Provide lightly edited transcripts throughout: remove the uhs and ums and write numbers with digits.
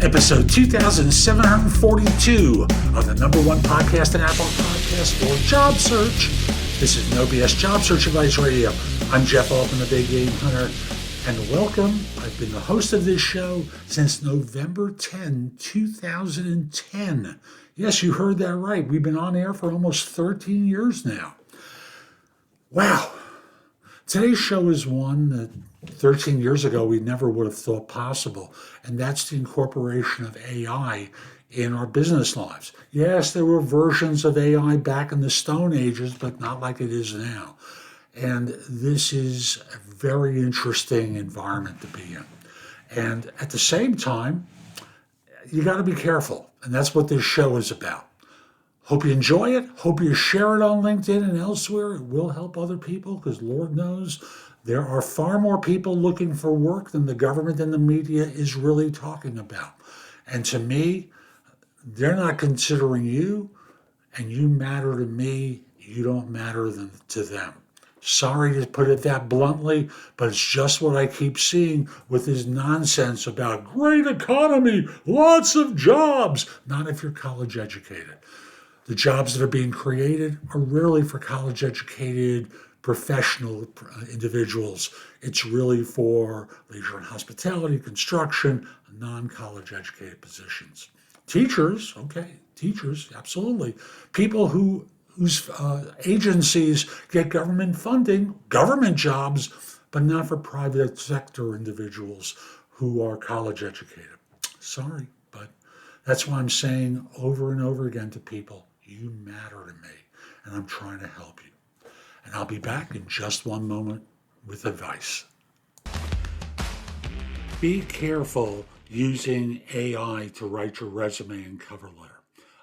Episode 2742 of the number one podcast and Apple podcast for job search. This is No BS Job Search Advice Radio. I'm Jeff Altman, the Big Game Hunter, and welcome. I've been the host of this show since November 10, 2010. Yes, you heard that right. We've been on air for almost 13 years now. Wow. Today's show is one that 13 years ago we never would have thought possible, and that's the incorporation of AI in our business lives. Yes, there were versions of AI back in the Stone Ages, but not like it is now. And this is a very interesting environment to be in. And at the same time, you got to be careful, and that's what this show is about. Hope you enjoy it. Hope you share it on LinkedIn and elsewhere. It will help other people because Lord knows there are far more people looking for work than the government and the media is really talking about. And to me, they're not considering you, and you matter to me. You don't matter to them. Sorry to put it that bluntly, but it's just what I keep seeing with this nonsense about great economy, lots of jobs. Not if you're college educated. The jobs that are being created are rarely for college-educated professional individuals. It's really for leisure and hospitality, construction, non-college educated positions. Teachers, okay, teachers, absolutely. People whose agencies get government funding, government jobs, but not for private sector individuals who are college educated. Sorry, but that's why I'm saying over and over again to people, you matter to me, and I'm trying to help you. And I'll be back in just one moment with advice. Be careful using AI to write your resume and cover letter.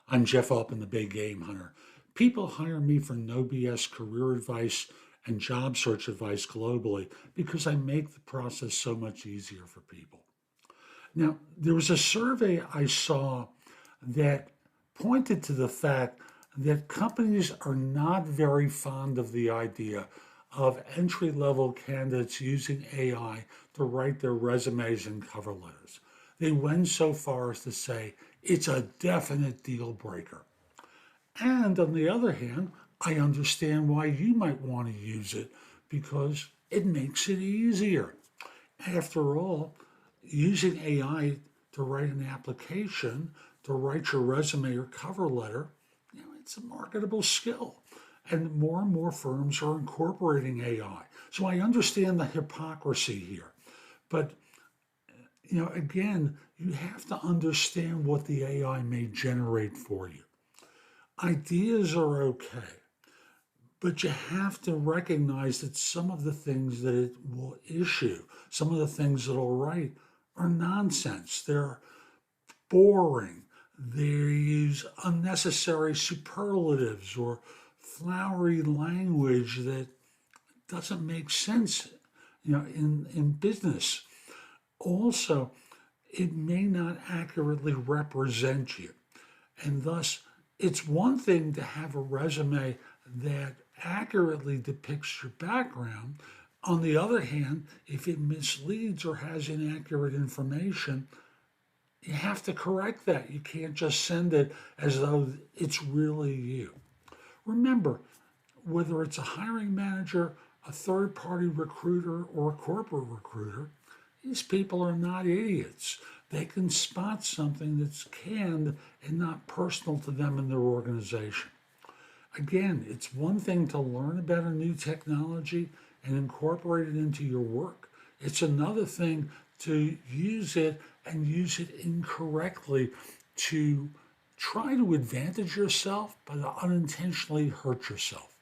I'm Jeff Altman, the Big Game Hunter. People hire me for no BS career advice and job search advice globally because I make the process so much easier for people. Now, there was a survey I saw that pointed to the fact that companies are not very fond of the idea of entry-level candidates using AI to write their resumes and cover letters. They went so far as to say it's a definite deal breaker. And on the other hand, I understand why you might want to use it because it makes it easier. After all, using AI to write an application, to write your resume or cover letter, it's a marketable skill. And more firms are incorporating AI. So I understand the hypocrisy here. But, again, you have to understand what the AI may generate for you. Ideas are okay, but you have to recognize that some of the things that it will issue, some of the things that it'll write are nonsense. They're boring. They use unnecessary superlatives or flowery language that doesn't make sense, in business. Also, it may not accurately represent you. And thus, it's one thing to have a resume that accurately depicts your background. On the other hand, if it misleads or has inaccurate information, you have to correct that. You can't just send it as though it's really you. Remember, whether it's a hiring manager, a third-party recruiter, or a corporate recruiter, these people are not idiots. They can spot something that's canned and not personal to them and their organization. Again, it's one thing to learn about a new technology and incorporate it into your work. It's another thing to use it and use it incorrectly to try to advantage yourself, but unintentionally hurt yourself.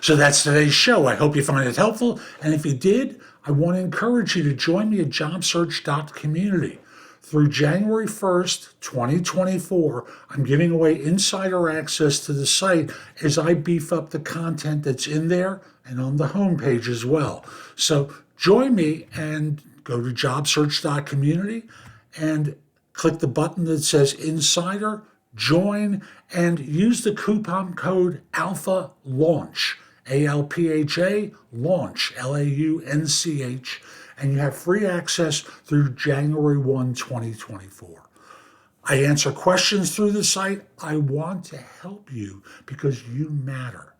So that's today's show. I hope you find it helpful. And if you did, I want to encourage you to join me at JobSearch.Community. Through January 1st, 2024, I'm giving away insider access to the site as I beef up the content that's in there and on the homepage as well. So join me and go to JobSearch.Community and click the button that says Insider, join, and use the coupon code ALPHA LAUNCH, ALPHA, launch, LAUNCH, and you have free access through January 1, 2024. I answer questions through the site. I want to help you because you matter.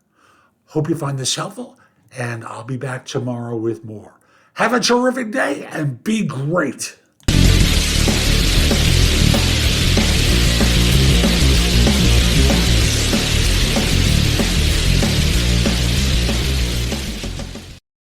Hope you find this helpful, and I'll be back tomorrow with more. Have a terrific day and be great.